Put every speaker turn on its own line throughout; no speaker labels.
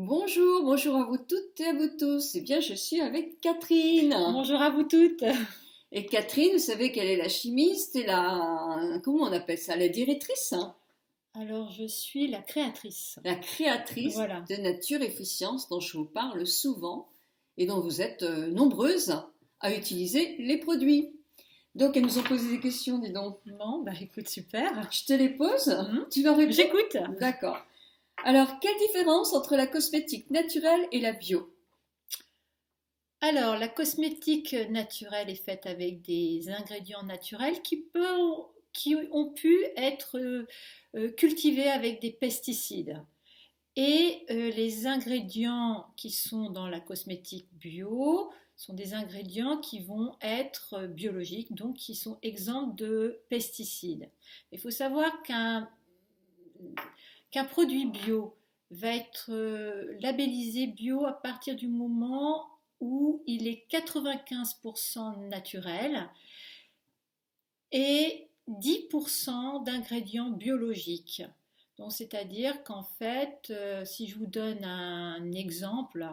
Bonjour, bonjour à vous toutes et à vous tous. Eh bien, je suis avec Catherine.
Bonjour à vous toutes.
Et Catherine, vous savez qu'elle est la chimiste et comment on appelle ça, la directrice, hein,
Alors, je suis la créatrice.
la créatrice
Voilà.
de Nature Efficience dont je vous parle souvent et dont vous êtes nombreuses à utiliser les produits. Donc, elles nous ont posé des questions, dis donc.
Bon, bah écoute, super.
Je te les pose, tu vas répondre?
J'écoute.
D'accord. Alors, quelle différence entre la cosmétique naturelle et la bio?
Alors, la cosmétique naturelle est faite avec des ingrédients naturels qui ont pu être cultivés avec des pesticides. Et les ingrédients qui sont dans la cosmétique bio sont des ingrédients qui vont être biologiques, donc qui sont exempts de pesticides. Il faut savoir qu'un produit bio va être labellisé bio à partir du moment où il est 95% naturel et 10% d'ingrédients biologiques. Donc, c'est-à-dire qu'en fait, si je vous donne un exemple,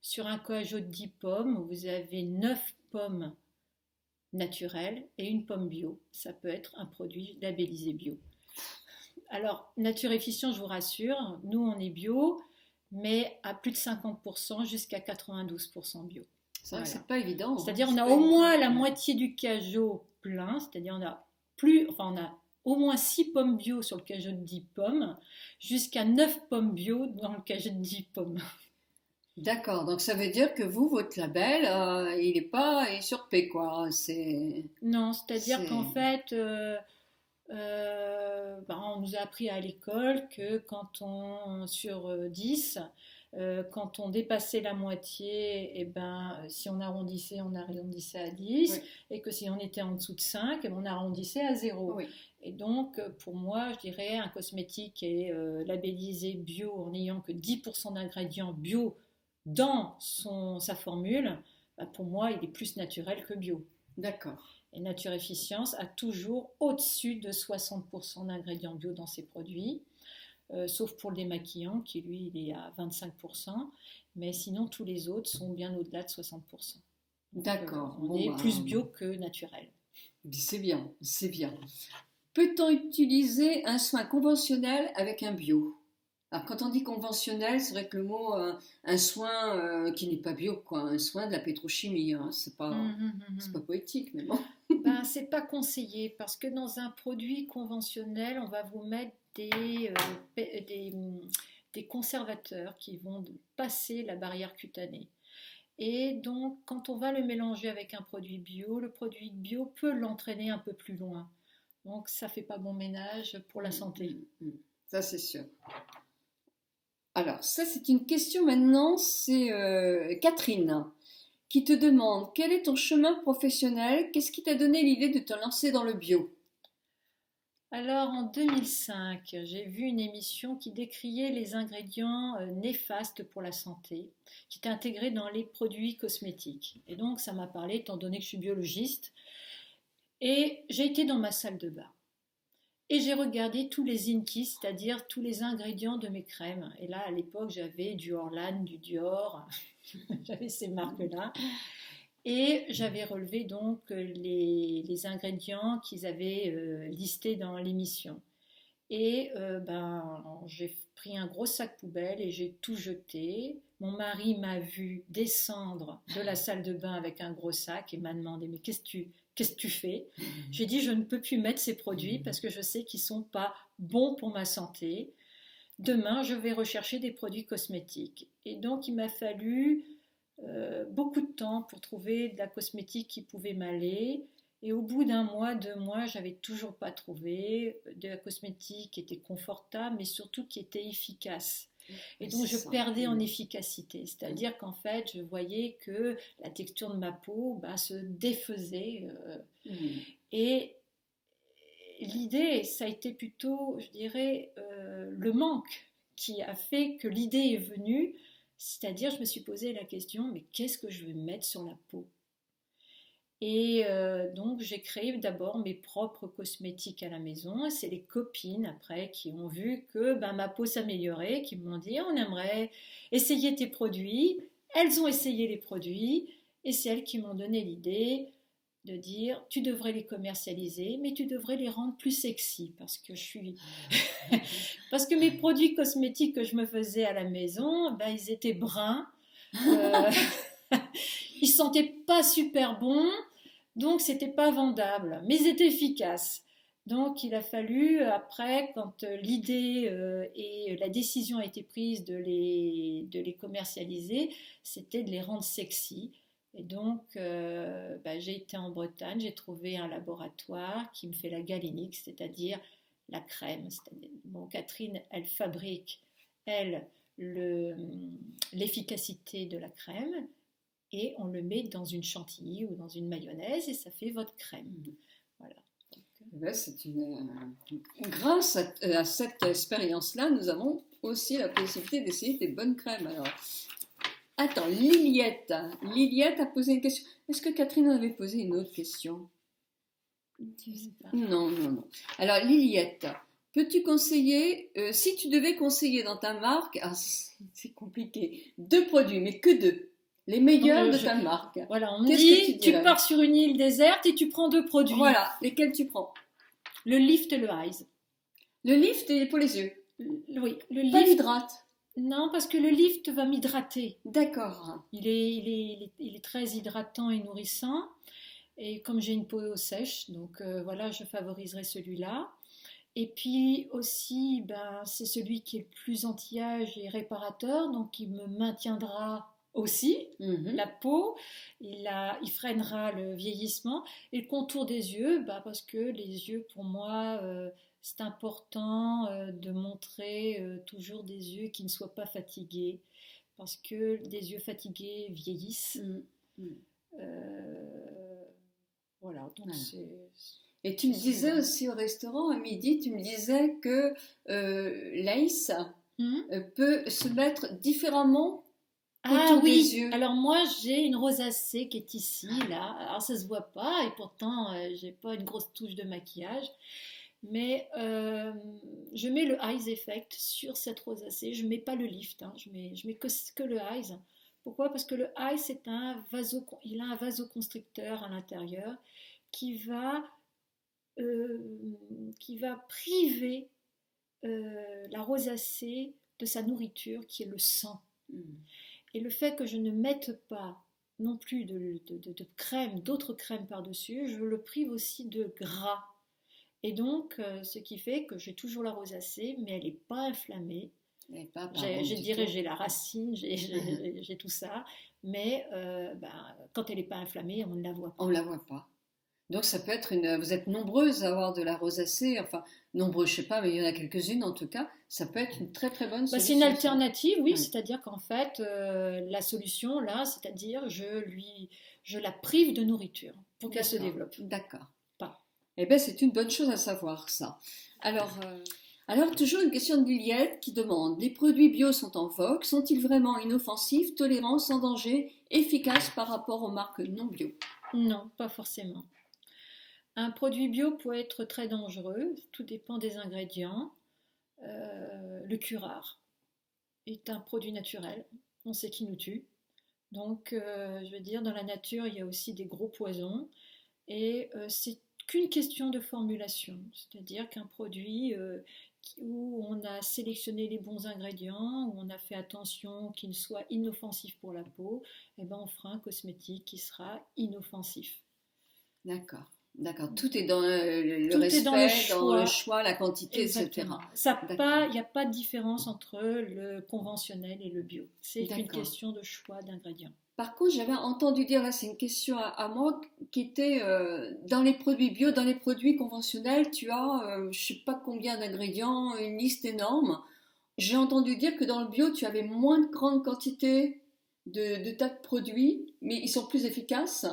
sur un coageot de 10 pommes, vous avez 9 pommes naturelles et une pomme bio. Ça peut être un produit labellisé bio. Alors, Nature Efficient, je vous rassure, nous on est bio, mais à plus de 50% jusqu'à 92% bio.
C'est vrai que
Voilà.
c'est pas évident, hein.
C'est-à-dire on
C'est
a
pas
au
évident.
moins la moitié du cajot plein, c'est-à-dire on a au moins 6 pommes bio sur le cajot de 10 pommes, jusqu'à 9 pommes bio dans le cajot de 10 pommes.
D'accord, donc ça veut dire que vous, votre label, il est sur P, quoi.
Non, c'est-à-dire qu'en
C'est,
fait, on nous a appris à l'école que sur 10, quand on dépassait la moitié, si on arrondissait à 10,
oui,
et que si on était en dessous de 5, on arrondissait à 0.
oui,
Et donc, pour moi, je dirais, un cosmétique est labellisé bio en n'ayant que 10% d'ingrédients bio dans sa formule. Pour moi, il est plus naturel que bio.
d'accord.
Et Nature Efficience a toujours au-dessus de 60% d'ingrédients bio dans ses produits, sauf pour le démaquillant qui lui il est à 25%, mais sinon tous les autres sont bien au-delà de 60%. Donc
D'accord.
on
Bon,
est
bah,
plus bio que naturel.
c'est bien, c'est bien. Peut-on utiliser un soin conventionnel avec un bio? Alors, quand on dit conventionnel, c'est vrai que le mot, un soin qui n'est pas bio, quoi, un soin de la pétrochimie, hein, c'est pas poétique, mais bon.
Ben, c'est pas conseillé parce que dans un produit conventionnel, on va vous mettre des conservateurs qui vont passer la barrière cutanée. Et donc, quand on va le mélanger avec un produit bio, le produit bio peut l'entraîner un peu plus loin. Donc, ça fait pas bon ménage pour la santé.
Ça, c'est sûr. Alors, ça, c'est une question maintenant, c'est Catherine qui te demande quel est ton chemin professionnel, qu'est-ce qui t'a donné l'idée de te lancer dans le bio?
Alors, en 2005, j'ai vu une émission qui décriait les ingrédients néfastes pour la santé, qui étaient intégrés dans les produits cosmétiques. Et donc, ça m'a parlé, étant donné que je suis biologiste. Et j'ai été dans ma salle de bain. Et j'ai regardé tous les INKI, c'est-à-dire tous les ingrédients de mes crèmes. Et là, à l'époque, j'avais du Orlan, du Dior, j'avais ces marques-là. Et j'avais relevé donc les ingrédients qu'ils avaient listés dans l'émission. Et j'ai pris un gros sac poubelle et j'ai tout jeté. Mon mari m'a vu descendre de la salle de bain avec un gros sac et m'a demandé mais qu'est-ce que tu fais? J'ai dit je ne peux plus mettre ces produits parce que je sais qu'ils ne sont pas bons pour ma santé. Demain, je vais rechercher des produits cosmétiques. Et donc, il m'a fallu beaucoup de temps pour trouver de la cosmétique qui pouvait m'aller. Et au bout d'un mois, 2 mois, j'avais toujours pas trouvé de la cosmétique qui était confortable, mais surtout qui était efficace. Et donc je perdais en efficacité, c'est-à-dire qu'en fait, je voyais que la texture de ma peau se défaisait. Et l'idée, ça a été plutôt, je dirais, le manque qui a fait que l'idée est venue. C'est-à-dire, je me suis posé la question, mais qu'est-ce que je vais mettre sur la peau? Et donc j'ai créé d'abord mes propres cosmétiques à la maison. Et c'est les copines après qui ont vu que ma peau s'améliorait, qui m'ont dit on aimerait essayer tes produits. Elles ont essayé les produits et c'est elles qui m'ont donné l'idée de dire tu devrais les commercialiser, mais tu devrais les rendre plus sexy parce que parce que mes produits cosmétiques que je me faisais à la maison, ils étaient bruns, euh, ils sentaient pas super bons, donc c'était pas vendable, mais ils étaient efficaces. Donc il a fallu après, quand l'idée et la décision a été prise de les commercialiser, c'était de les rendre sexy. Et donc, j'ai été en Bretagne, j'ai trouvé un laboratoire qui me fait la galénique, c'est-à-dire la crème. Bon, Catherine, elle fabrique, elle, l'efficacité de la crème et on le met dans une chantilly ou dans une mayonnaise et ça fait votre crème. Voilà.
Grâce à cette expérience-là, nous avons aussi la possibilité d'essayer des bonnes crèmes. Alors, attends, Liliette a posé une question. Est-ce que Catherine en avait posé une autre question? Non. Alors, Liliette, peux-tu conseiller, si tu devais conseiller dans ta marque, c'est compliqué, 2 produits, mais que 2, les meilleurs de ta marque.
Voilà, on me dit, tu pars sur une île déserte et tu prends 2 produits.
Voilà, lesquels tu prends?
Le Lift et le Eyes.
Le Lift est pour les yeux?
Oui, le
Pas
Lift.
l'hydrate?
Non, parce que le Lift va m'hydrater.
D'accord.
Il est très hydratant et nourrissant. Et comme j'ai une peau sèche, donc voilà, je favoriserai celui-là. Et puis aussi, c'est celui qui est le plus anti-âge et réparateur, donc il me maintiendra aussi la peau, il freinera le vieillissement. Et le contour des yeux, parce que les yeux, pour moi, c'est important de montrer toujours des yeux qui ne soient pas fatigués, parce que des yeux fatigués vieillissent. Voilà, donc
voilà.
c'est...
Et tu me disais aussi au restaurant, à midi, tu me disais que l'aïs peut se mettre différemment autour des yeux.
Alors moi j'ai une rosacée qui est ici, là. Alors ça se voit pas et pourtant j'ai pas une grosse touche de maquillage. Mais je mets le Eyes Effect sur cette rosacée. Je mets pas le lift, je mets que le Eyes. Pourquoi? Parce que le Eyes il a un vasoconstricteur à l'intérieur qui va priver la rosacée de sa nourriture qui est le sang. Et le fait que je ne mette pas non plus de crème, d'autres crèmes par-dessus, je le prive aussi de gras. Et donc, ce qui fait que j'ai toujours la rosacée, mais elle n'est pas inflammée. Je dirais j'ai la racine, j'ai tout ça, mais quand elle n'est pas inflammée, on ne la voit pas.
On ne la voit pas. Donc ça peut être vous êtes nombreuses à avoir de la rosacée, enfin nombreuses je sais pas, mais il y en a quelques-unes en tout cas, ça peut être une très très bonne solution.
C'est une alternative, oui, c'est-à-dire qu'en fait la solution là, c'est-à-dire je la prive de nourriture pour qu'elle se développe.
D'accord. Eh bien c'est une bonne chose à savoir ça. Alors toujours une question de Liliette qui demande, les produits bio sont en vogue, sont-ils vraiment inoffensifs, tolérants, sans danger, efficaces par rapport aux marques non bio?
Non, pas forcément. Un produit bio peut être très dangereux, tout dépend des ingrédients. Le curare est un produit naturel, on sait qu'il nous tue. Donc, je veux dire, dans la nature, il y a aussi des gros poisons. Et c'est qu'une question de formulation. C'est-à-dire qu'un produit où on a sélectionné les bons ingrédients, où on a fait attention qu'il soit inoffensif pour la peau, on fera un cosmétique qui sera inoffensif.
D'accord. Tout est dans le respect, dans le choix, la quantité,
exactement.
etc.
Il n'y a pas de différence entre le conventionnel et le bio. C'est une question de choix d'ingrédients.
Par contre, j'avais entendu dire, là c'est une question à moi, qui était dans les produits bio, dans les produits conventionnels, tu as je ne sais pas combien d'ingrédients, une liste énorme. J'ai entendu dire que dans le bio, tu avais moins de grandes quantités de tas de produits, mais ils sont plus efficaces.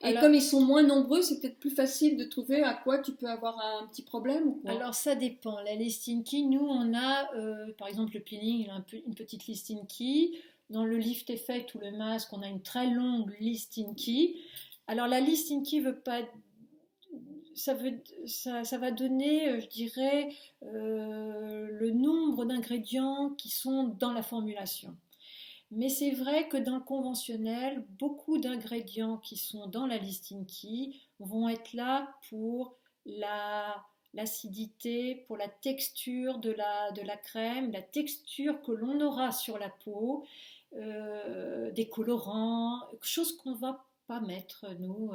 Et comme ils sont moins nombreux, c'est peut-être plus facile de trouver à quoi tu peux avoir un petit problème ou quoi?
Alors ça dépend. La Listing Key, nous on a, par exemple le peeling, il a une petite Listing Key. Dans le Lift Effect ou le masque, on a une très longue Listing Key. Alors la liste Inky veut pas, ça va donner, je dirais, le nombre d'ingrédients qui sont dans la formulation. Mais c'est vrai que dans le conventionnel, beaucoup d'ingrédients qui sont dans la liste Inky vont être là pour l'acidité, pour la texture de la crème, la texture que l'on aura sur la peau, des colorants, choses qu'on ne va pas mettre, nous,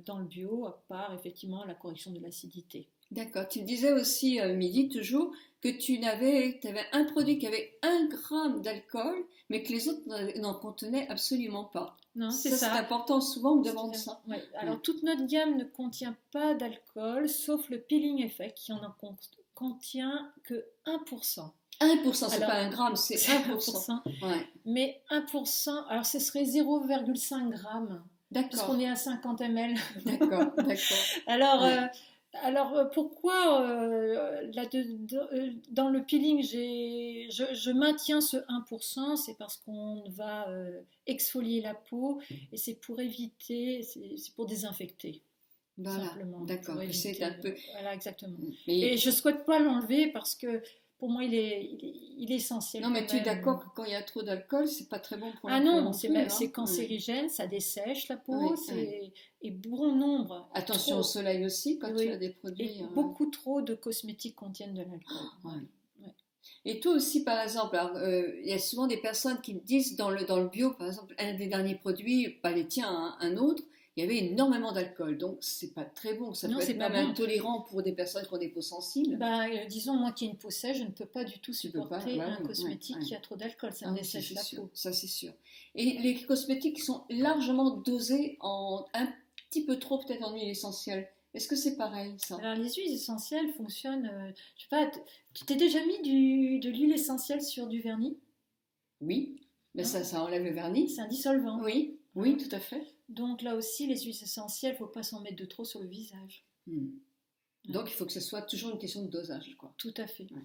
dans le bio, à part effectivement la correction de l'acidité.
D'accord. Tu disais aussi, Midi, toujours, que tu avais un produit qui avait 1 gramme d'alcool, mais que les autres n'en contenaient absolument pas.
Non, c'est
Ça,
ça.
c'est important, souvent on me demande ça.
Ouais. Alors, toute notre gamme ne contient pas d'alcool, sauf le peeling effect qui en contient que 1%.
1%, c'est
Alors,
pas 1 gramme, c'est 1%. Ouais.
Mais 1%, alors ce serait 0,5 g, puisqu'on
D'accord,
est à 50 ml.
d'accord, d'accord.
Alors,
Ouais.
pourquoi dans le peeling, je maintiens ce 1%, c'est parce qu'on va exfolier la peau et c'est pour éviter, c'est pour désinfecter,
Voilà,
simplement.
d'accord.
Pour
C'est
éviter,
un peu.
voilà, exactement.
Mais
Et je ne souhaite pas l'enlever parce que pour moi, il est essentiel
non, mais
quand
tu es
même.
d'accord que quand il y a trop d'alcool, c'est pas très bon pour la
Ah
peau
non,
non plus, hein.
c'est cancérigène, ça dessèche la
Oui,
peau,
oui.
et bon nombre,
Attention au
trop,
soleil aussi quand tu
oui,
as des
et
produits.
beaucoup trop de cosmétiques contiennent de l'alcool.
Ouais.
Ouais.
Et toi aussi, par exemple, alors, il y a souvent des personnes qui me disent dans le bio, par exemple, un des derniers produits, pas les tiens, hein, un autre, il y avait énormément d'alcool. Donc, c'est pas très bon. Ça
Non,
peut
c'est
être
pas
même
bon.
intolérant pour des personnes qui ont des peaux sensibles.
Bah, disons, moi qui ai une peau sèche, je ne peux pas du tout
Tu peux pas.
supporter
Bah
un
oui,
cosmétique
ouais.
qui a trop d'alcool, ça
Ah
me
oui,
dessèche la
sûr.
peau.
Ça, c'est sûr. Et les cosmétiques qui sont largement dosés en un petit peu trop, peut-être en huile essentielle. Est-ce que c'est pareil, ça?
Alors, les huiles essentielles fonctionnent, je sais pas, tu t'es déjà mis de l'huile essentielle sur du vernis?
Oui. Mais
Hein.
ça enlève le vernis.
C'est un dissolvant.
Oui, oui, tout à fait.
Donc là aussi, les huiles essentielles, il ne faut pas s'en mettre de trop sur le visage.
Hmm. Donc, il faut que ce soit toujours une question de dosage, quoi.
Tout à fait.
Ouais.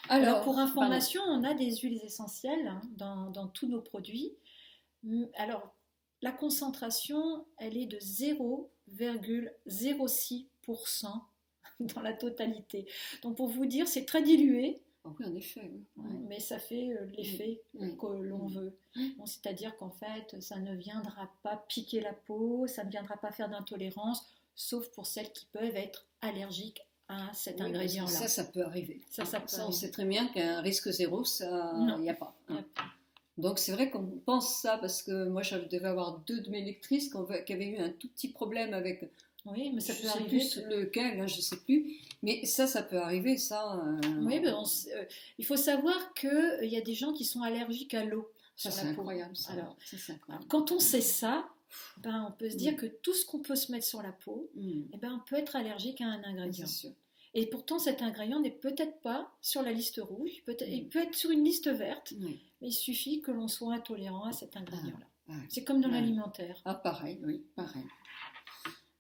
Alors, pour information, on a des huiles essentielles, hein, dans tous nos produits. Alors, la concentration, elle est de 0,06% dans la totalité. Donc, pour vous dire, c'est très dilué,
Oh, oui, en effet. Oui. Ouais.
mais ça fait l'effet
Oui.
que l'on veut. Bon, c'est-à-dire qu'en fait, ça ne viendra pas piquer la peau, ça ne viendra pas faire d'intolérance, sauf pour celles qui peuvent être allergiques à cet
Oui,
ingrédient-là.
ça peut arriver.
Ça peut
On
arriver.
sait très bien qu'un risque zéro, ça, il n'y a pas.
Il y
Hein.
a pas.
Donc c'est vrai qu'on pense ça parce que moi je devais avoir 2 de mes lectrices qui avaient eu un tout petit problème avec,
Oui, mais ça
je
peut
ne sais
arriver.
plus lequel, hein, je ne sais plus, mais ça peut arriver, ça.
Oui, mais il faut savoir qu'il y a des gens qui sont allergiques à l'eau
Ça
sur
c'est
la peau.
incroyable. Ça.
Alors,
Ça, c'est incroyable.
quand on sait ça, ben, on peut se dire que tout ce qu'on peut se mettre sur la peau, eh ben, on peut être allergique à un ingrédient.
C'est sûr.
Et pourtant, cet ingrédient n'est peut-être pas sur la liste rouge, il peut être sur une liste verte,
Oui.
mais il suffit que l'on soit intolérant à cet ingrédient-là.
Ah,
C'est comme dans
ouais.
l'alimentaire.
Ah, pareil, oui, pareil.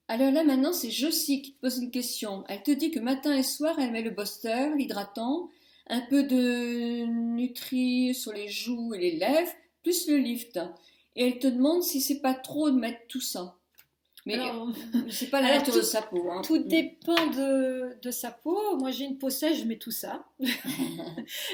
Alors là, maintenant, c'est Josie qui te pose une question. Elle te dit que matin et soir, elle met le Booster, l'hydratant, un peu de Nutri sur les joues et les lèvres, plus le lift. Et elle te demande si c'est pas trop de mettre tout ça. Mais
Alors,
c'est pas la
alors,
nature de sa peau. Hein.
tout dépend de sa peau. Moi, j'ai une peau sèche, je mets tout ça.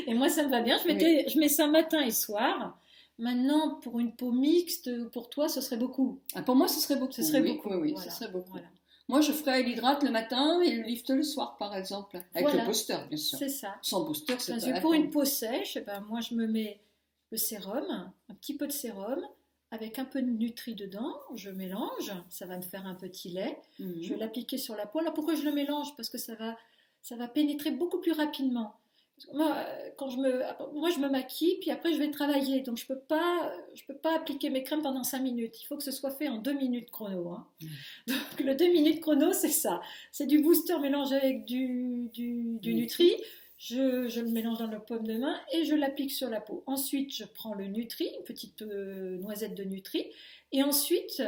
Et moi, ça me va bien. Je mets ça matin et soir. Maintenant, pour une peau mixte, pour toi, ce serait beaucoup.
Ah, pour moi, ce serait beaucoup.
Ce serait
oui,
beaucoup.
Oui,
Voilà.
ce serait beaucoup.
Voilà.
Moi, je ferais l'hydrate le matin et le lift le soir, par exemple. Avec le booster, bien sûr.
C'est ça.
Sans booster, c'est
Parce
pas
que
la
pour
peine.
une peau sèche, ben, moi, je me mets le sérum, un petit peu de sérum, avec un peu de Nutri dedans. Je mélange. Ça va me faire un petit lait.
Mhm.
Je vais l'appliquer sur la peau. Alors, pourquoi je le mélange? Parce que ça va pénétrer beaucoup plus rapidement. Moi, je me maquille, puis après je vais travailler. Donc je peux pas appliquer mes crèmes pendant 5 minutes. Il faut que ce soit fait en 2 minutes chrono. Hein. Donc le 2 minutes chrono, c'est ça. C'est du booster mélangé avec du Nutri. Je le mélange dans le paume de main et je l'applique sur la peau. Ensuite, je prends le Nutri, une petite noisette de Nutri. Et ensuite,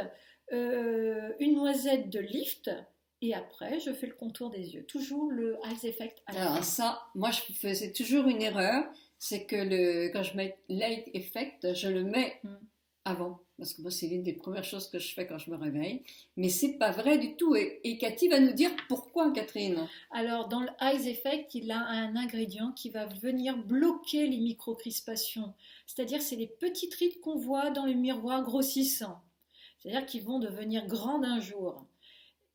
une noisette de Lift. Et après, je fais le contour des yeux. Toujours le Eyes Effect à la fin.
Alors ça, moi je faisais toujours une erreur, c'est que quand je mets Light Effect, je le mets avant, parce que moi, c'est l'une des premières choses que je fais quand je me réveille. Mais c'est pas vrai du tout. Et Cathy va nous dire pourquoi, Catherine.
Alors, dans le Eyes Effect, il a un ingrédient qui va venir bloquer les microcrispations. C'est-à-dire, c'est les petites rides qu'on voit dans le miroir grossissant. C'est-à-dire qu'ils vont devenir grands d'un jour.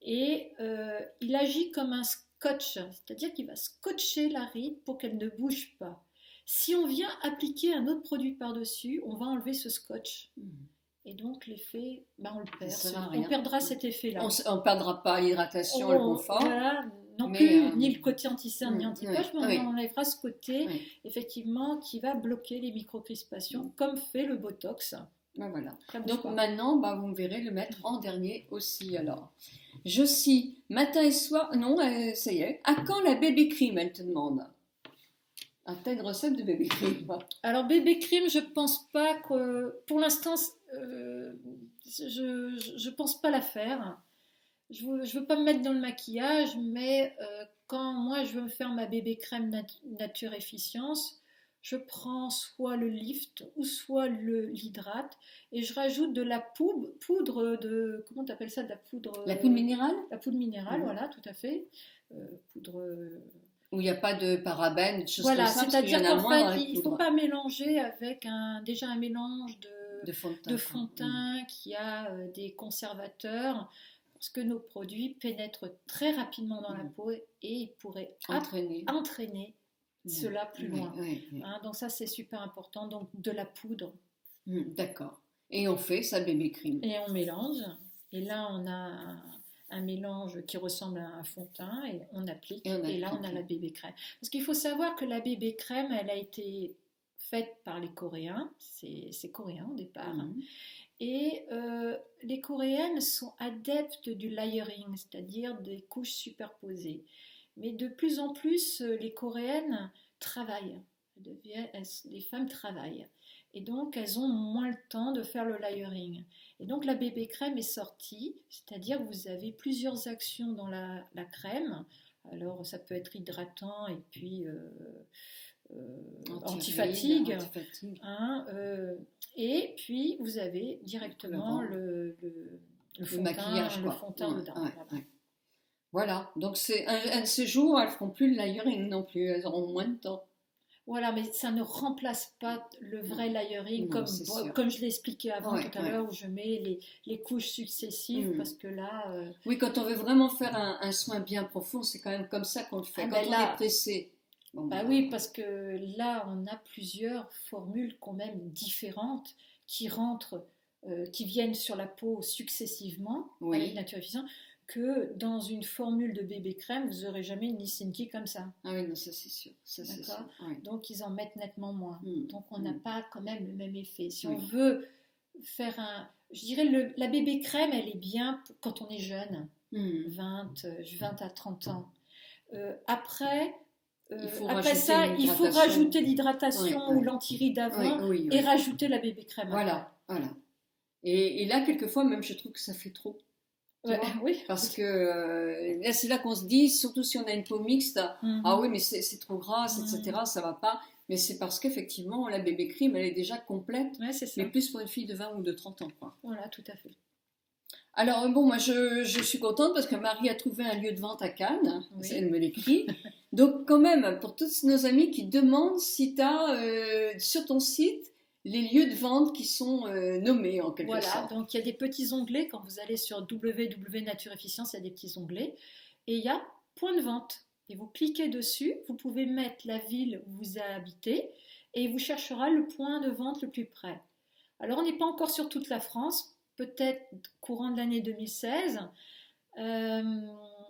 Et il agit comme un scotch, c'est-à-dire qu'il va scotcher la ride pour qu'elle ne bouge pas. Si on vient appliquer un autre produit par-dessus, on va enlever ce scotch. Et donc l'effet, on le perd. On perdra cet effet-là.
On ne perdra pas l'hydratation, le confort.
Voilà, non plus, ni le côté anti-cerne ni anti-poche, mais on enlèvera ce côté, effectivement, qui va bloquer les microcrispations, comme fait le Botox.
Ben voilà. Donc maintenant, vous me verrez le mettre en dernier aussi. Alors, je scie matin et soir. Non, ça y est. À quand la baby cream, elle te demande. T'as une recette de baby cream?
Alors, baby cream, je pense pas que. Pour l'instant, je pense pas la faire. Je veux pas me mettre dans le maquillage, mais quand moi je veux me faire ma bébé crème nature efficience, je prends soit le lift ou soit l'hydrate et je rajoute de la poudre de, comment tu appelles ça, de la poudre?
La poudre minérale?
La poudre minérale, voilà, tout à fait. Poudre.
Où il n'y a pas de parabènes, de choses
voilà,
comme ça.
Voilà, c'est-à-dire qu'en fait, il ne faut pas mélanger avec déjà un mélange de fond de teint qui a des conservateurs, parce que nos produits pénètrent très rapidement dans la peau et ils pourraient entraîner cela plus loin. Donc ça, c'est super important. Donc de la poudre.
D'accord. Et on fait sa bébé cream.
Et on mélange. Et là, on a un mélange qui ressemble à un fond de teint et on applique. Et là, on a la bébé crème. Parce qu'il faut savoir que la bébé crème, elle a été faite par les Coréens. C'est coréen au départ. Et les Coréennes sont adeptes du layering, c'est-à-dire des couches superposées. Mais de plus en plus, les Coréennes travaillent. Les femmes travaillent. Et donc, elles ont moins le temps de faire le layering. Et donc, la bébé crème est sortie, c'est-à-dire que vous avez plusieurs actions dans la crème. Alors, ça peut être hydratant et puis anti-fatigue. Et puis, vous avez directement le
maquillage,
le fond de teint dedans.
Voilà, donc c'est un de ces jours, elles ne feront plus le layering non plus, elles auront moins de temps.
Voilà, mais ça ne remplace pas le vrai layering, comme je l'ai expliqué avant tout à l'heure, où je mets les couches successives, parce que là...
Oui, quand on veut vraiment faire un soin bien profond, c'est quand même comme ça qu'on le fait, quand on est pressé.
Oui, parce que là, on a plusieurs formules quand même différentes qui rentrent, qui viennent sur la peau successivement, avec Nature Efficience, que dans une formule de bébé crème, vous n'aurez jamais une Lisinki comme ça.
Ah oui, non, ça c'est sûr. D'accord.
Donc, ils en mettent nettement moins. Donc, on n'a pas quand même le même effet. Si on veut faire Je dirais, la bébé crème, elle est bien quand on est jeune, 20 à 30 ans. Après ça, il faut rajouter l'hydratation ou l'anti-ride avant et rajouter la bébé crème.
Voilà. Et là, quelquefois, même, je trouve que ça fait trop.
Oui.
Parce que c'est là qu'on se dit, surtout si on a une peau mixte, ah oui, mais c'est trop grasse, etc., ça va pas. Mais c'est parce qu'effectivement, la bébé cream, elle est déjà complète, mais plus pour une fille de 20 ou de 30 ans.
Voilà, tout à fait.
Alors, moi, je suis contente parce que Marie a trouvé un lieu de vente à Cannes, elle me l'écrit. Donc, quand même, pour tous nos amis qui demandent si tu as sur ton site les lieux de vente qui sont nommés en quelque sorte.
Voilà, donc il y a des petits onglets, quand vous allez sur www.nature efficience, il y a des petits onglets, et il y a point de vente. Et vous cliquez dessus, vous pouvez mettre la ville où vous habitez, et il vous cherchera le point de vente le plus près. Alors on n'est pas encore sur toute la France, peut-être courant de l'année 2016.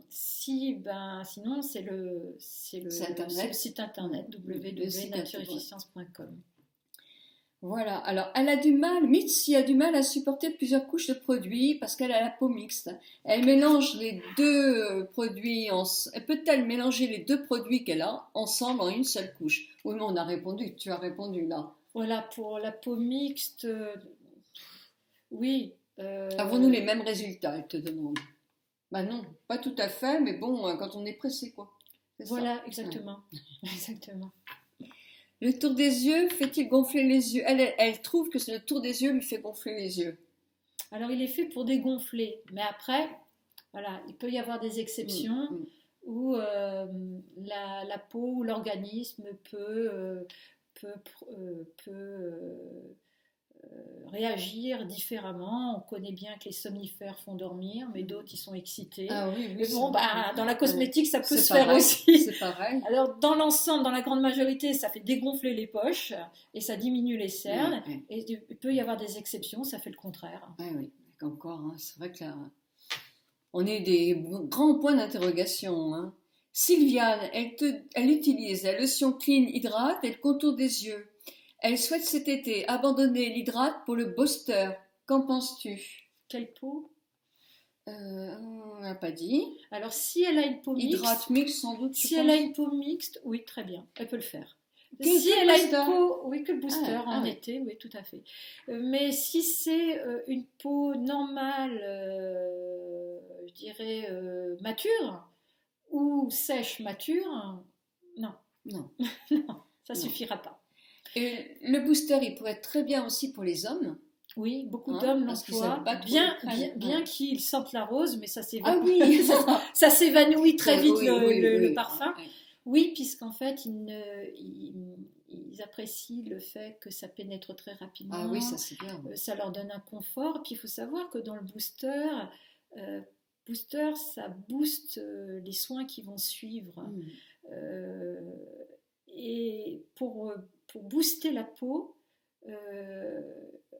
Sinon c'est le site internet www.natureefficience.com.
Voilà, alors elle a du mal, Mitzi a du mal à supporter plusieurs couches de produits parce qu'elle a la peau mixte. Elle mélange les deux produits, peut-elle mélanger les deux produits qu'elle a ensemble en une seule couche? Oui, mais tu as répondu là.
Voilà, pour la peau mixte, oui.
Avons-nous les mêmes résultats, elle te demande? Non, pas tout à fait, mais bon, quand on est pressé, quoi.
Voilà, exactement. Exactement.
Le tour des yeux fait-il gonfler les yeux? Elle trouve que le tour des yeux lui fait gonfler les yeux.
Alors, il est fait pour dégonfler, mais après, voilà, il peut y avoir des exceptions où la peau ou l'organisme peut, réagir différemment. On connaît bien que les somnifères font dormir, mais d'autres ils sont excités.
Ah oui,
Mais bon, dans la cosmétique, ça peut se
pareil,
faire aussi.
C'est pareil.
Alors, dans l'ensemble, dans la grande majorité, ça fait dégonfler les poches et ça diminue les cernes. Et il peut y avoir des exceptions, ça fait le contraire.
Oui, encore, hein, c'est vrai que là, on est des grands points d'interrogation. Hein. Sylviane, elle utilise la lotion Clean Hydrate et le contour des yeux. Elle souhaite cet été abandonner l'hydrate pour le booster. Qu'en penses-tu?
Quelle peau?
On n'a pas dit.
Alors, si elle a une peau mixte...
Hydrate mixte, sans doute.
Si elle a une peau mixte, oui, très bien, elle peut le faire.
Si elle a une peau...
Oui, que le booster en été, oui, tout à fait. Mais si c'est une peau normale, je dirais mature, ou sèche mature, non.
Non.
Non, ça ne suffira pas.
Et le booster, il pourrait être très bien aussi pour les hommes.
Oui, beaucoup d'hommes l'emploient, bien qu'ils sentent la rose, mais ça s'évanouit, ça s'évanouit très vite le parfum. Oui, puisqu'en fait, ils apprécient le fait que ça pénètre très rapidement.
Ah oui, ça c'est bien.
Ça leur donne un confort. Puis il faut savoir que dans le booster, ça booste les soins qui vont suivre. Et pour booster la peau,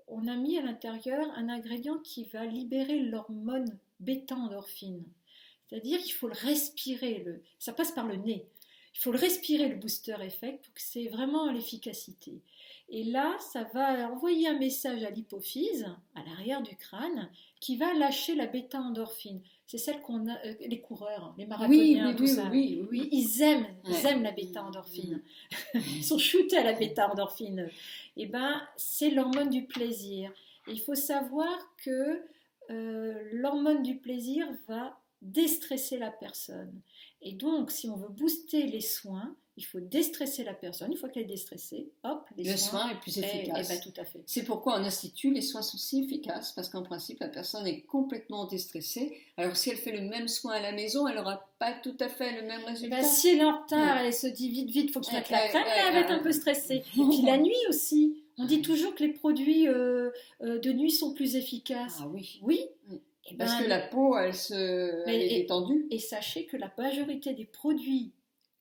on a mis à l'intérieur un ingrédient qui va libérer l'hormone bêta-endorphine. C'est-à-dire qu'il faut le respirer, ça passe par le nez. Il faut le respirer, le booster effect, pour que c'est vraiment l'efficacité. Et là, ça va envoyer un message à l'hypophyse, à l'arrière du crâne, qui va lâcher la bêta-endorphine. C'est celle qu'on a, les coureurs, les marathoniens, tout ça. Oui. Ils aiment la bêta-endorphine. Ils sont shootés à la bêta-endorphine. Et ben, c'est l'hormone du plaisir. Et il faut savoir que l'hormone du plaisir va déstresser la personne. Et donc, si on veut booster les soins, il faut déstresser la personne. Une fois qu'elle est déstressée, hop,
le soin est plus efficace.
Ben, tout à fait.
C'est pourquoi en institut, les soins sont si efficaces, parce qu'en principe, la personne est complètement déstressée. Alors, si elle fait le même soin à la maison, elle n'aura pas tout à fait le même résultat.
Ben, si elle est en retard, elle se dit vite, il faut que je mette la crème, elle va être un peu stressée. Et puis la nuit aussi. On dit toujours que les produits de nuit sont plus efficaces.
Ah oui.
Oui.
Parce que la peau, elle est détendue.
Et sachez que la majorité des produits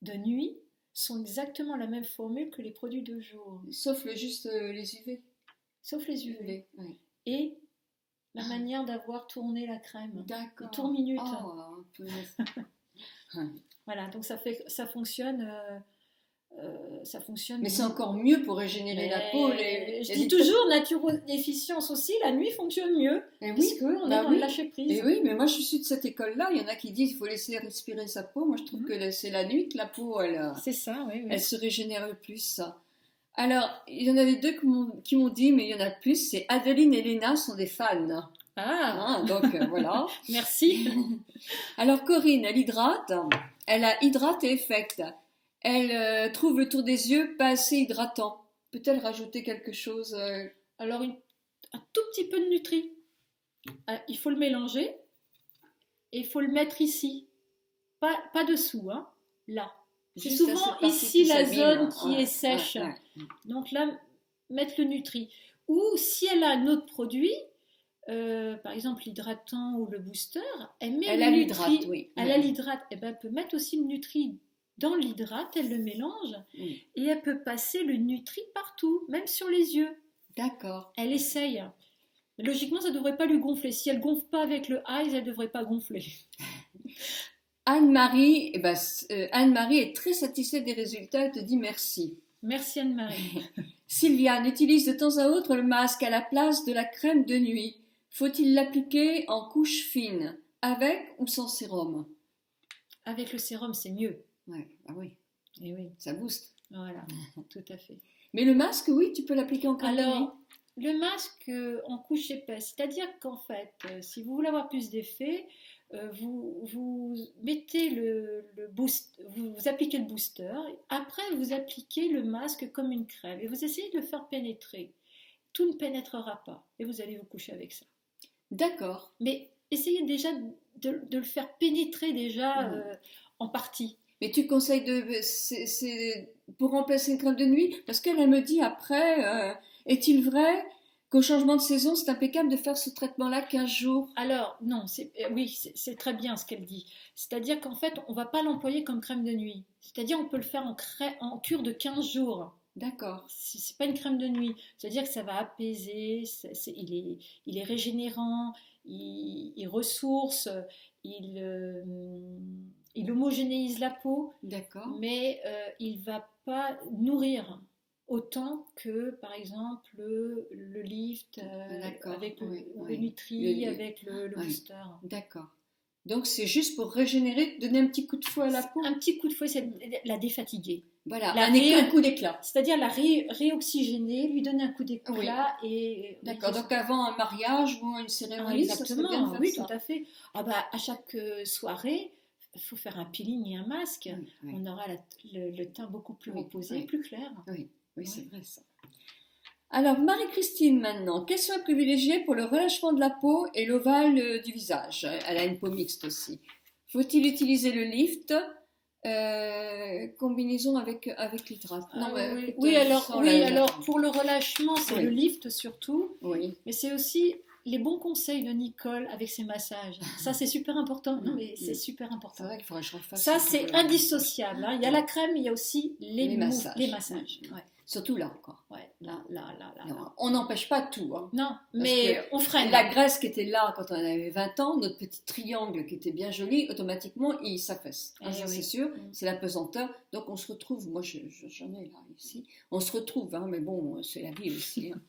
de nuit sont exactement la même formule que les produits de jour.
Sauf les UV.
Sauf les UV. Oui. Et la manière d'avoir tourné la crème.
D'accord.
Tour minute. Voilà, donc ça fonctionne. Ça fonctionne.
Mais c'est encore mieux pour régénérer la peau.
Je dis toujours, naturodéficience aussi, la nuit fonctionne mieux. Puisque on est dans le lâcher prise.
Et oui, mais moi je suis de cette école-là. Il y en a qui disent qu'il faut laisser respirer sa peau. Moi je trouve que c'est la nuit que la peau,
c'est ça, oui.
Elle se régénère le plus. Alors, il y en avait deux qui m'ont dit, mais il y en a plus. C'est Adeline et Léna sont des fans. Donc voilà.
Merci.
Alors Corinne, elle hydrate. Elle a hydrate et effect. Elle trouve le tour des yeux pas assez hydratant. Peut-elle rajouter quelque chose
Alors, un tout petit peu de nutri. Il faut le mélanger et il faut le mettre ici. Pas dessous, hein, là. C'est souvent ici la zone qui est sèche. Donc là, mettre le nutri. Ou si elle a un autre produit, par exemple l'hydratant ou le booster, elle met le nutri. Elle a l'hydrate. Et ben, elle peut mettre aussi le nutri dans l'hydrate, elle le mélange et elle peut passer le nutri partout, même sur les yeux.
D'accord.
Elle essaye. Logiquement, ça ne devrait pas lui gonfler. Si elle ne gonfle pas avec le eyes, elle ne devrait pas gonfler.
Anne-Marie est très satisfaite des résultats. Elle te dit merci.
Merci Anne-Marie.
Sylviane utilise de temps à autre le masque à la place de la crème de nuit. Faut-il l'appliquer en couche fine, avec ou sans sérum?
Avec le sérum, c'est mieux.
Oui.
Et oui.
Ça booste.
Voilà, tout à fait.
Mais le masque, oui, tu peux l'appliquer en crème de nuit.
Alors, le masque en couche épaisse, c'est-à-dire qu'en fait, si vous voulez avoir plus d'effet, vous mettez le boost, vous appliquez le booster, après vous appliquez le masque comme une crème et vous essayez de le faire pénétrer. Tout ne pénétrera pas et vous allez vous coucher avec ça.
D'accord.
Mais essayez déjà de le faire pénétrer déjà en partie.
Mais tu conseilles c'est pour remplacer une crème de nuit? Parce qu'elle me dit après, est-il vrai qu'au changement de saison, c'est impeccable de faire ce traitement-là 15 jours?
Alors, non, oui, c'est très bien ce qu'elle dit. C'est-à-dire qu'en fait, on ne va pas l'employer comme crème de nuit. C'est-à-dire on peut le faire en cure de 15 jours.
D'accord.
C'est pas une crème de nuit. C'est-à-dire que ça va apaiser, il est régénérant, il ressource, il homogénéise la peau,
D'accord.
mais il va pas nourrir autant que, par exemple, le lift avec le Nutri, avec le booster.
D'accord. Donc c'est juste pour régénérer, donner un petit coup de fouet à la peau?
Un petit coup de fouet, c'est la défatiguer.
Voilà, un coup d'éclat.
C'est-à-dire la réoxygéner, lui donner un coup d'éclat.
Et d'accord, donc avant un mariage ou une cérémonie,
exactement,
ça bien de faire
oui,
ça.
tout à fait. À chaque soirée, il faut faire un peeling et un masque. Oui. On aura le teint beaucoup plus reposé, plus clair.
Oui, c'est vrai ça. Alors, Marie-Christine maintenant, question à privilégier pour le relâchement de la peau et l'ovale du visage. Elle a une peau mixte aussi. Faut-il utiliser le lift combinaison avec l'hydrate?
Alors pour le relâchement, c'est le lift surtout.
Oui.
Mais c'est aussi les bons conseils de Nicole avec ses massages. Ça, c'est super important. Non, mais c'est super important.
C'est vrai qu'il faudrait que je refasse.
Ça, c'est indissociable. Hein. Il y a la crème, il y a aussi les massages. Ouais.
Surtout là encore.
Ouais, là.
On n'empêche pas tout. Hein.
Non, mais on freine.
La graisse qui était là quand on avait 20 ans, notre petit triangle qui était bien joli, automatiquement, il s'affaisse. C'est sûr, c'est la pesanteur. Donc on se retrouve, moi j'en ai là, ici. On se retrouve, hein, mais bon, c'est la vie aussi. Hein.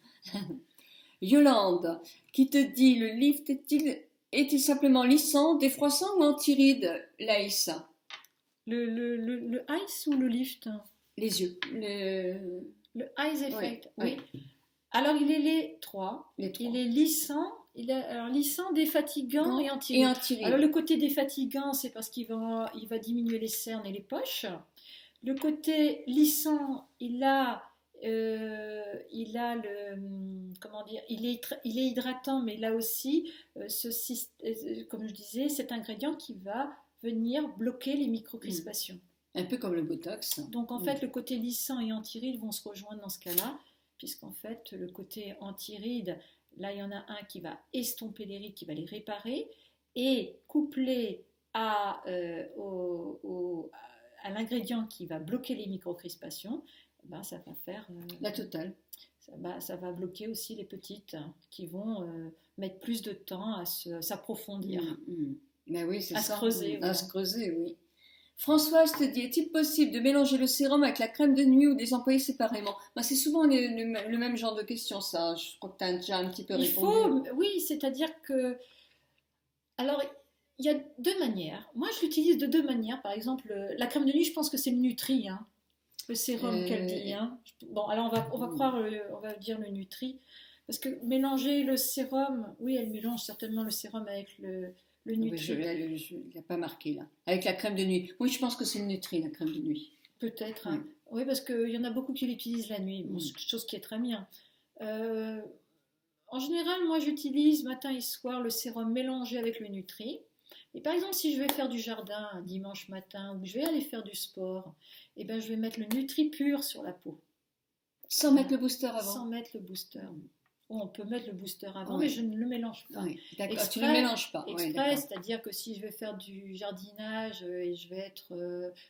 Yolande, qui te dit, le lift est-il simplement lissant, défroissant ou anti-rides, Laïs?
Le ice ou le lift?
Les yeux.
Le Eyes Effect, oui. Alors, il est les trois. Il est lissant, lissant, défatigant et anti-rides. Alors, le côté défatigant, c'est parce qu'il va diminuer les cernes et les poches. Le côté lissant, il est hydratant, mais là aussi, comme je disais, cet ingrédient qui va venir bloquer les microcrispations.
Un peu comme le Botox.
Donc en fait, le côté lissant et anti-rides vont se rejoindre dans ce cas-là, puisqu'en fait, le côté anti-rides, là, il y en a un qui va estomper les rides, qui va les réparer, et couplé à l'ingrédient qui va bloquer les microcrispations, ça va faire...
la totale.
Ça va bloquer aussi les petites qui vont mettre plus de temps à s'approfondir.
Ben oui, c'est ça.
Se creuser.
À se creuser, oui. Françoise te dit, est-il possible de mélanger le sérum avec la crème de nuit ou de les employer séparément? C'est souvent le même genre de question, ça. Je crois que tu as déjà un petit peu répondu.
Oui, c'est-à-dire que... Alors, il y a deux manières. Moi, je l'utilise de deux manières. Par exemple, la crème de nuit, je pense que c'est le Nutri, hein, le sérum qu'elle dit. Hein. Bon, alors on va dire le Nutri. Parce que mélanger le sérum, oui, elle mélange certainement le sérum avec le Nutri.
Il n'y a pas marqué là. Avec la crème de nuit. Oui, je pense que c'est le Nutri, la crème de nuit.
Peut-être. Hein. Oui, parce qu'il y en a beaucoup qui l'utilisent la nuit. Bon, chose qui est très bien. En général, moi, j'utilise matin et soir le sérum mélangé avec le Nutri. Et par exemple, si je vais faire du jardin un dimanche matin ou je vais aller faire du sport, je vais mettre le Nutri pur sur la peau.
Sans mettre le booster avant.
Sans mettre le booster. On peut mettre le booster avant, mais je ne le mélange pas.
Oui, d'accord, tu ne le mélanges pas.
Exprès, c'est-à-dire que si je vais faire du jardinage et je vais être,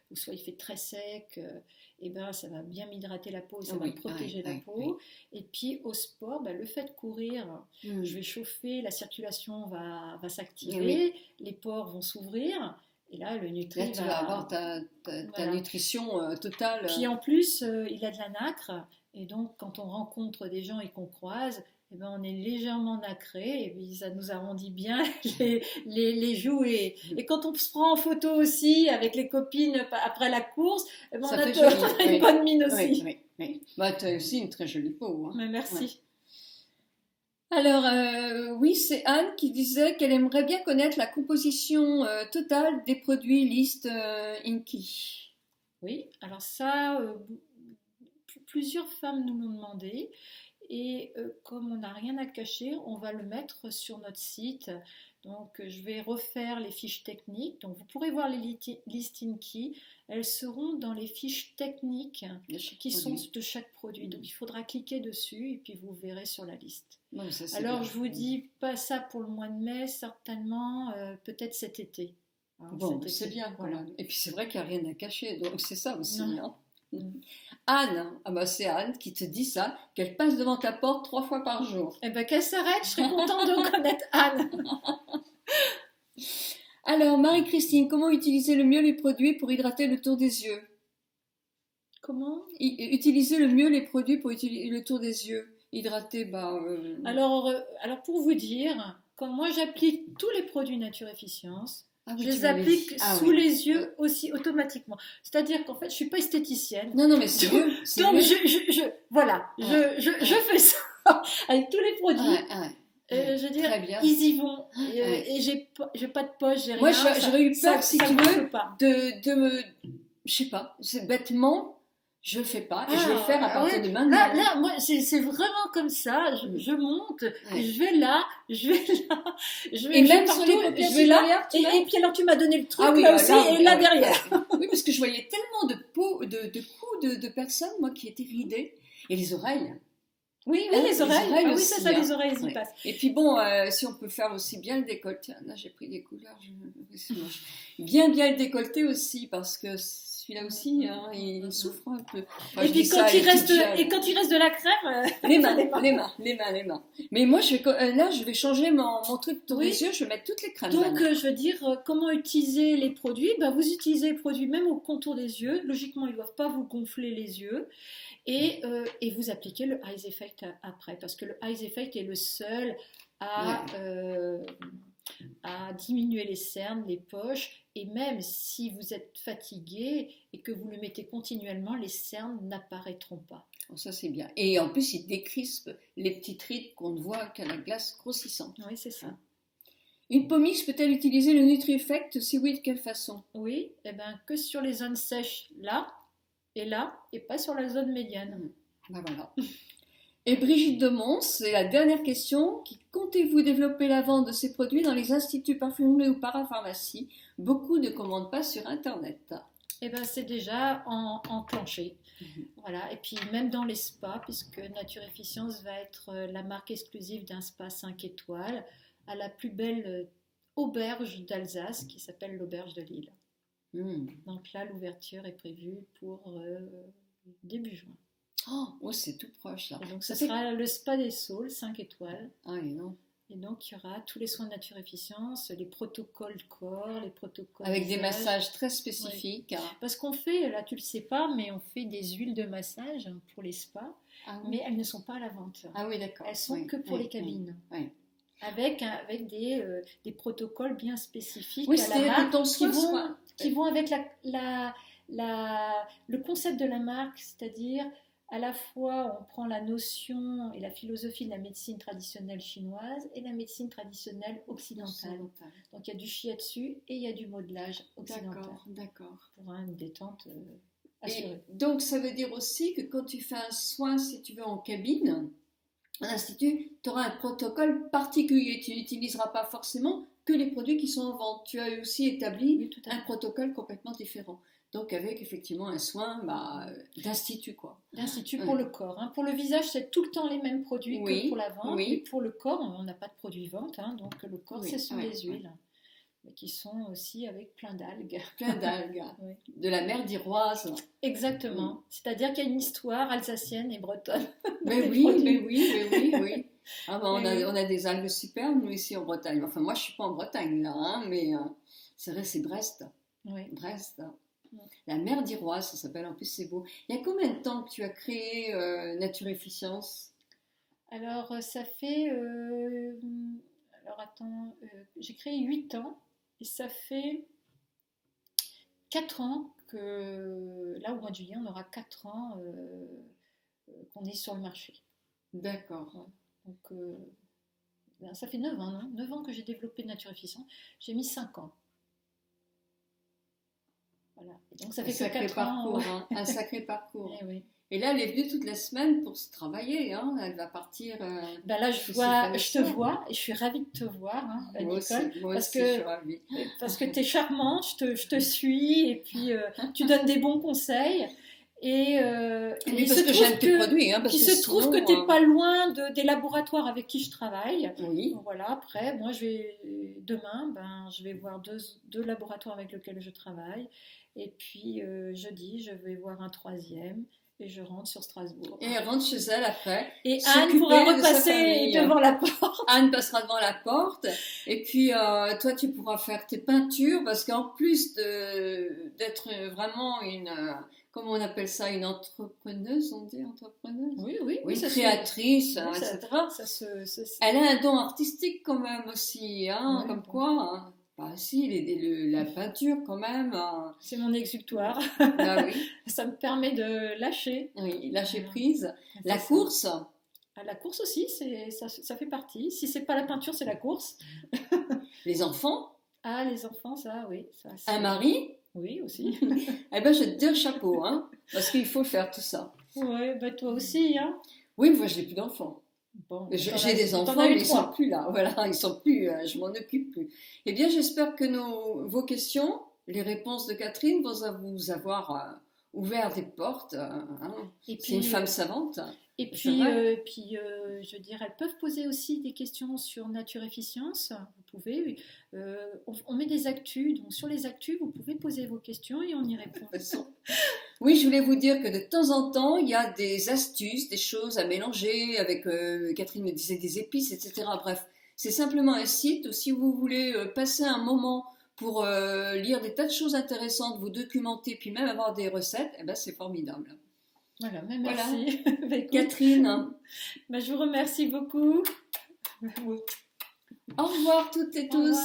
ou soit il fait très sec, ça va bien m'hydrater la peau et ça va protéger la peau. Et puis au sport, le fait de courir, je vais chauffer, la circulation va s'activer, les pores vont s'ouvrir. Et là, le Nutri
tu vas avoir ta nutrition totale.
Puis en plus, il a de la nacre. Et donc, quand on rencontre des gens et qu'on croise, on est légèrement nacré. Et puis, ça nous arrondit bien les joues. Et quand on se prend en photo aussi avec les copines après la course, on a une bonne mine aussi.
Oui. Tu as aussi une très jolie peau. Hein.
Mais merci.
Alors, oui, c'est Anne qui disait qu'elle aimerait bien connaître la composition totale des produits List Inky.
Oui, alors ça, plusieurs femmes nous l'ont demandé. Et comme on n'a rien à cacher, on va le mettre sur notre site. Donc je vais refaire les fiches techniques. Donc vous pourrez voir les listing key. Elles seront dans les fiches techniques qui sont de chaque produit. Donc il faudra cliquer dessus et puis vous verrez sur la liste.
Ouais, ça,
Alors je vous dis pas ça pour le mois de mai, certainement peut-être cet été.
Alors, bon, c'est
été,
bien.
voilà.
Et puis c'est vrai qu'il n'y a rien à cacher, donc c'est ça aussi.
Non.
Hein. Anne, ah bah c'est Anne qui te dit ça, qu'elle passe devant ta porte 3 fois par jour.
Eh ben qu'elle s'arrête, je serais contente de connaître Anne.
Alors, Marie-Christine, comment utiliser le mieux les produits pour hydrater le tour des yeux?
Comment?
Utiliser le mieux les produits pour utiliser le tour des yeux. Hydrater, bah...
Alors pour vous dire, quand moi j'applique tous les produits Nature Efficience,
oui,
je les applique sous les yeux aussi automatiquement. C'est-à-dire qu'en fait, je suis pas esthéticienne.
Non, mais c'est mieux.
Donc je fais ça avec tous les produits. Je veux dire, ils y vont. Et j'ai pas de poche, j'ai rien.
Moi, j'aurais eu peur, si tu veux, de me... Je sais pas, c'est bêtement... Je le fais pas et je vais le faire à partir de maintenant.
Là, moi, c'est vraiment comme ça. Je monte, je vais là, je vais
même
partout,
je vais là.
Et puis alors, tu m'as donné le truc là aussi et là derrière.
Oui, parce que je voyais tellement de coups de personnes, moi, qui étaient ridées. Et les oreilles.
Oui, les oreilles. Ah oui, ça, les oreilles, y passent.
Et puis bon, si on peut faire aussi bien le décolleté. Là, j'ai pris des couleurs. Bien le décolleté aussi, parce que celui-là aussi, hein, il souffre un peu. Enfin,
et puis quand il reste de la crème,
les mains. Mais moi, je vais changer mon truc tour des yeux. Je vais mettre toutes les crèmes.
Donc, je veux dire, comment utiliser les produits? Vous utilisez les produits même au contour des yeux. Logiquement, ils ne doivent pas vous gonfler les yeux. Et vous appliquez le Eyes Effect après, parce que le Eyes Effect est le seul à diminuer les cernes, les poches, et même si vous êtes fatigué et que vous le mettez continuellement, les cernes n'apparaîtront pas.
Ça c'est bien. Et en plus, il décrispe les petites rides qu'on ne voit qu'à la glace grossissante.
Oui, c'est ça.
Une pommix peut-elle utiliser le Nutri-Effect? Si oui, de quelle façon?
Oui, que sur les zones sèches, là, et pas sur la zone médiane.
Voilà. Et Brigitte Demont, c'est la dernière question. Comptez-vous développer la vente de ces produits dans les instituts parfumerie ou parapharmacie? Beaucoup ne commandent pas sur Internet.
C'est déjà enclenché. Voilà. Et puis même dans les spas, puisque Nature Efficience va être la marque exclusive d'un spa 5 étoiles à la plus belle auberge d'Alsace qui s'appelle l'auberge de Lille. Donc là, l'ouverture est prévue pour début juin.
Oh, c'est tout proche là.
Et donc, ça sera le Spa des Saules, 5 étoiles.
Ah oui, non.
Et donc, il y aura tous les soins de Nature Efficience, les protocoles corps, les protocoles
avec visage. Des massages très spécifiques.
Oui. Parce qu'on fait, là tu le sais pas, mais on fait des huiles de massage pour les spas, mais elles ne sont pas à la vente.
Ah oui, d'accord.
Elles sont que pour les cabines.
Oui.
Avec des protocoles bien spécifiques
à la marque
qui vont avec le concept de la marque, c'est-à-dire à la fois on prend la notion et la philosophie de la médecine traditionnelle chinoise et la médecine traditionnelle occidentale. Donc il y a du shiatsu et il y a du modelage occidental.
D'accord.
Pour une détente assurée.
Et donc ça veut dire aussi que quand tu fais un soin, si tu veux, en cabine, en institut, tu auras un protocole particulier. Tu n'utiliseras pas forcément que les produits qui sont en vente. Tu as aussi établi un protocole complètement différent. Donc avec effectivement un soin d'institut, quoi.
D'institut pour le corps. Pour le visage, c'est tout le temps les mêmes produits que pour la vente. Et pour le corps, on n'a pas de produits vente. Donc le corps, ce sont des huiles. Mais qui sont aussi avec plein d'algues.
De la mer d'Iroise.
Exactement. C'est-à-dire qu'il y a une histoire alsacienne et bretonne.
Mais oui. On a des algues super, nous, ici en Bretagne. Enfin, moi, je ne suis pas en Bretagne, là, mais c'est vrai, c'est Brest.
Oui.
Brest. La mer d'Iroise, ça s'appelle, en plus, c'est beau. Il y a combien de temps que tu as créé Nature Efficience?
Alors, ça fait... j'ai créé 8 ans. Et ça fait 4 ans que, là au mois de juillet, on aura 4 ans qu'on est sur le marché.
D'accord.
Donc Ça fait 9 ans, non 9 ans que j'ai développé Natureficient. J'ai mis 5 ans. Voilà. Et donc ça fait que 4
parcours,
ans.
hein, un sacré parcours.
Eh oui.
Et là, elle est venue toute la semaine pour se travailler. Hein. Elle va partir.
Ben là, je te vois et je suis ravie de te voir, hein,
moi
Nicole.
Moi
parce
aussi,
que,
je suis ravie.
Parce que tu es charmante, je te suis et puis tu donnes des bons conseils. Et
parce que j'aime tes produits. Hein,
il se trouve que tu n'es pas loin des laboratoires avec qui je travaille.
Oui.
Donc voilà, après, moi, demain, je vais voir deux laboratoires avec lesquels je travaille. Et puis jeudi, je vais voir un troisième. Et je rentre sur Strasbourg.
Et elle rentre chez elle après.
Et Anne pourra repasser devant la porte.
Anne passera devant la porte. Et puis, toi, tu pourras faire tes peintures. Parce qu'en plus d'être vraiment une... comment on appelle ça? Une entrepreneuse, on dit entrepreneuse?
Oui,
une créatrice, etc. Elle a un don artistique quand même aussi. Hein, comme quoi... Hein. Bah si, la peinture quand même.
C'est mon exutoire.
Ah oui.
Ça me permet de lâcher.
Oui, lâcher prise. La course.
La course aussi, ça fait partie. Si c'est pas la peinture, c'est la course.
Les enfants.
Ah, les enfants, ça, oui.
Un mari.
Oui, aussi.
Eh ben, je te dis un chapeau, hein, parce qu'il faut faire tout ça.
Oui, bah toi aussi, hein.
Oui, moi, je n'ai plus d'enfants.
Bon,
j'ai des enfants, mais ils ne sont plus là. Voilà, ils sont plus, je m'en occupe plus. Eh bien, j'espère que vos questions, les réponses de Catherine vont vous avoir ouvert des portes. Hein. C'est une femme savante.
Et puis, je veux dire, elles peuvent poser aussi des questions sur Natureficient. Vous pouvez, on met des actus, donc sur les actus, vous pouvez poser vos questions et on y répond.
Oui, je voulais vous dire que de temps en temps, il y a des astuces, des choses à mélanger avec, Catherine me disait des épices, etc. Bref, c'est simplement un site où si vous voulez passer un moment pour lire des tas de choses intéressantes, vous documenter, puis même avoir des recettes, eh ben, c'est formidable.
Voilà, merci.
Voilà. Catherine.
Je vous remercie beaucoup.
Au revoir toutes et tous.